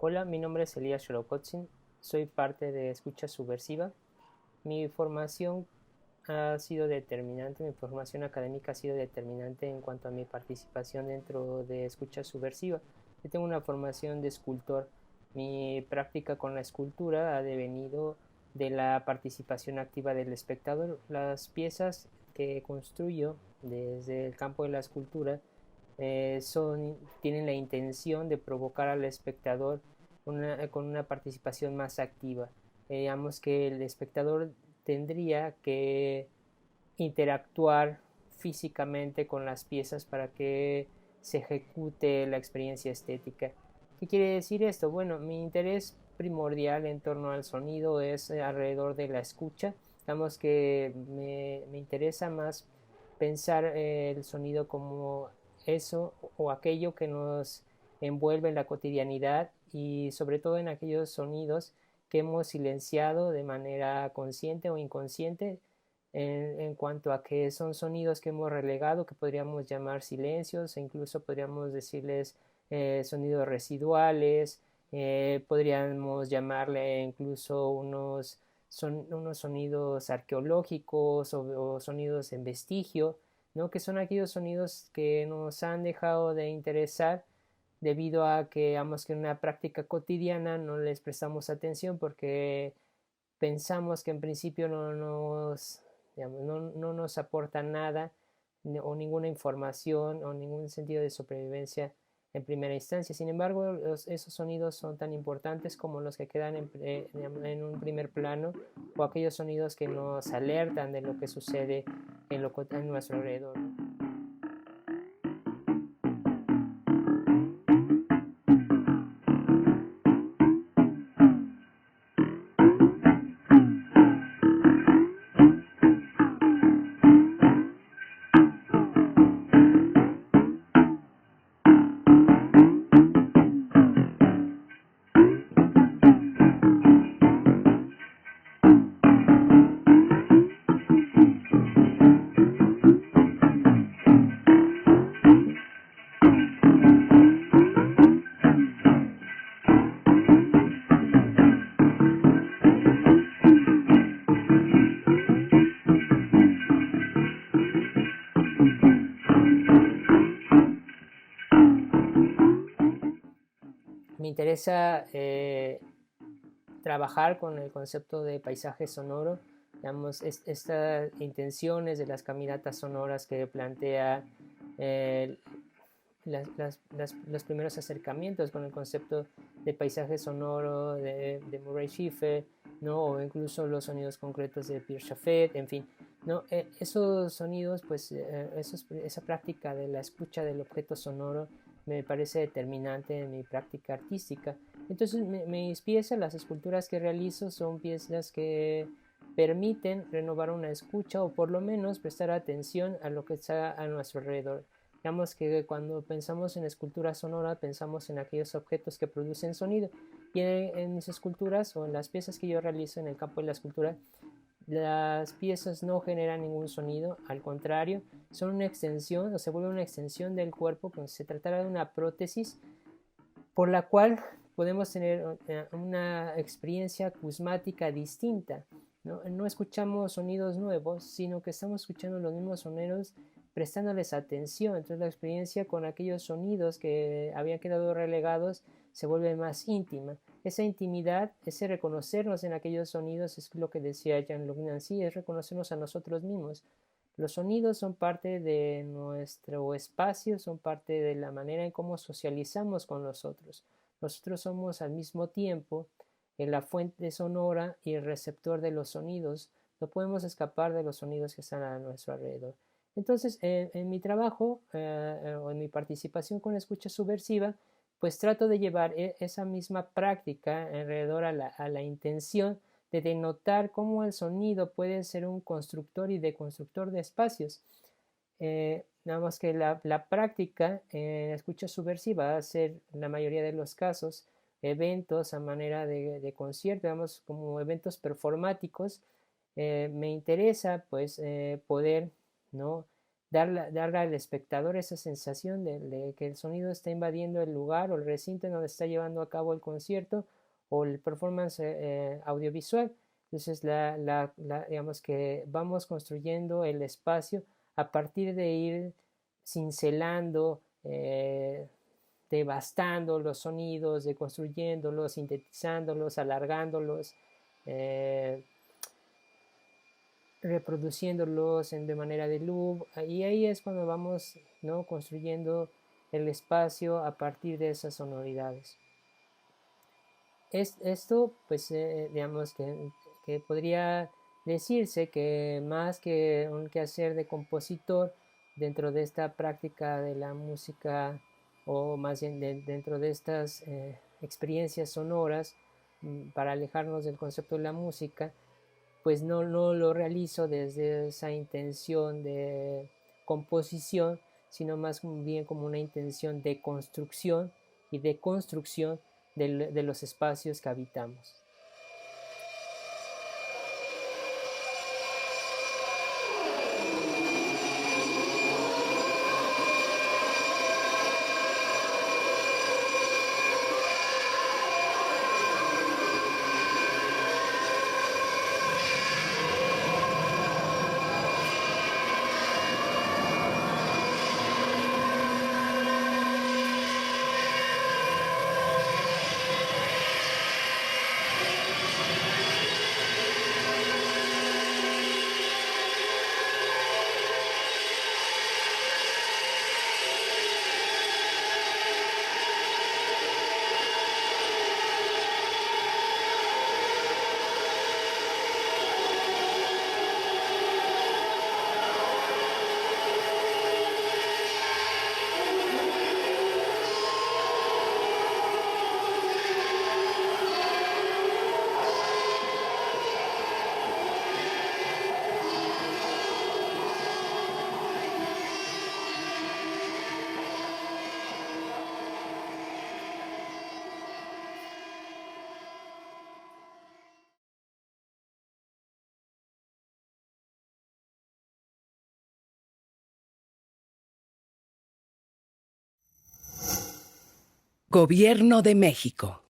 Hola, mi nombre es Elías Sholokotzin, soy parte de Escucha Subversiva. Mi formación mi formación académica ha sido determinante en cuanto a mi participación dentro de Escucha Subversiva. Yo tengo una formación de escultor. Mi práctica con la escultura ha devenido de la participación activa del espectador. Las piezas que construyo desde el campo de la escultura tienen la intención de provocar al espectador con una participación más activa. Digamos que el espectador tendría que interactuar físicamente con las piezas para que se ejecute la experiencia estética. ¿Qué quiere decir esto? Bueno, mi interés primordial en torno al sonido es alrededor de la escucha. Digamos que me interesa más pensar el sonido como eso o aquello que nos envuelve en la cotidianidad y sobre todo en aquellos sonidos que hemos silenciado de manera consciente o inconsciente en cuanto a que son sonidos que hemos relegado, que podríamos llamar silencios, e incluso podríamos decirles sonidos residuales, podríamos llamarle incluso unos sonidos arqueológicos o sonidos en vestigio, ¿no? Que son aquellos sonidos que nos han dejado de interesar debido a que, digamos, que en una práctica cotidiana no les prestamos atención porque pensamos que en principio no nos aporta nada o ninguna información o ningún sentido de supervivencia en primera instancia. Sin embargo, esos sonidos son tan importantes como los que quedan en un primer plano o aquellos sonidos que nos alertan de lo que sucede en nuestro alrededor. Me interesa trabajar con el concepto de paisaje sonoro, digamos, estas intenciones de las caminatas sonoras que plantea eh, los primeros acercamientos con el concepto de paisaje sonoro de Murray Schiffer, ¿no? O incluso los sonidos concretos de Pierre Chaffet, en fin, ¿no? Esos sonidos, pues esa práctica de la escucha del objeto sonoro me parece determinante en mi práctica artística. Entonces mis piezas, las esculturas que realizo son piezas que permiten renovar una escucha o por lo menos prestar atención a lo que está a nuestro alrededor. Digamos que cuando pensamos en escultura sonora pensamos en aquellos objetos que producen sonido y en mis esculturas o en las piezas que yo realizo en el campo de la escultura, las piezas no generan ningún sonido, al contrario, son una extensión o se vuelve una extensión del cuerpo como si se tratara de una prótesis por la cual podemos tener una experiencia acusmática distinta. No escuchamos sonidos nuevos, sino que estamos escuchando los mismos sonidos prestándoles atención. Entonces la experiencia con aquellos sonidos que habían quedado relegados se vuelve más íntima. Esa intimidad, ese reconocernos en aquellos sonidos es lo que decía Jean-Luc Nancy, es reconocernos a nosotros mismos. Los sonidos son parte de nuestro espacio, son parte de la manera en cómo socializamos con los otros. Nosotros somos al mismo tiempo la fuente sonora y el receptor de los sonidos. No podemos escapar de los sonidos que están a nuestro alrededor. Entonces, en mi trabajo o en mi participación con la escucha subversiva, pues trato de llevar esa misma práctica alrededor a la intención de denotar cómo el sonido puede ser un constructor y deconstructor de espacios. Nada más que la práctica en escucha subversiva va a ser en la mayoría de los casos eventos a manera de concierto, digamos como eventos performáticos. Me interesa pues poder, ¿no? darle al espectador esa sensación de que el sonido está invadiendo el lugar o el recinto en donde está llevando a cabo el concierto o el performance audiovisual. Entonces, digamos que vamos construyendo el espacio a partir de ir cincelando, devastando los sonidos, deconstruyéndolos, sintetizándolos, alargándolos, eh, reproduciéndolos de manera de loop, y ahí es cuando vamos, ¿no?, construyendo el espacio a partir de esas sonoridades. Esto, pues, digamos que podría decirse que más que un quehacer de compositor dentro de esta práctica de la música, o más bien dentro de estas experiencias sonoras, para alejarnos del concepto de la música, pues no lo realizo desde esa intención de composición, sino más bien como una intención de construcción y de construcción de los espacios que habitamos. Gobierno de México.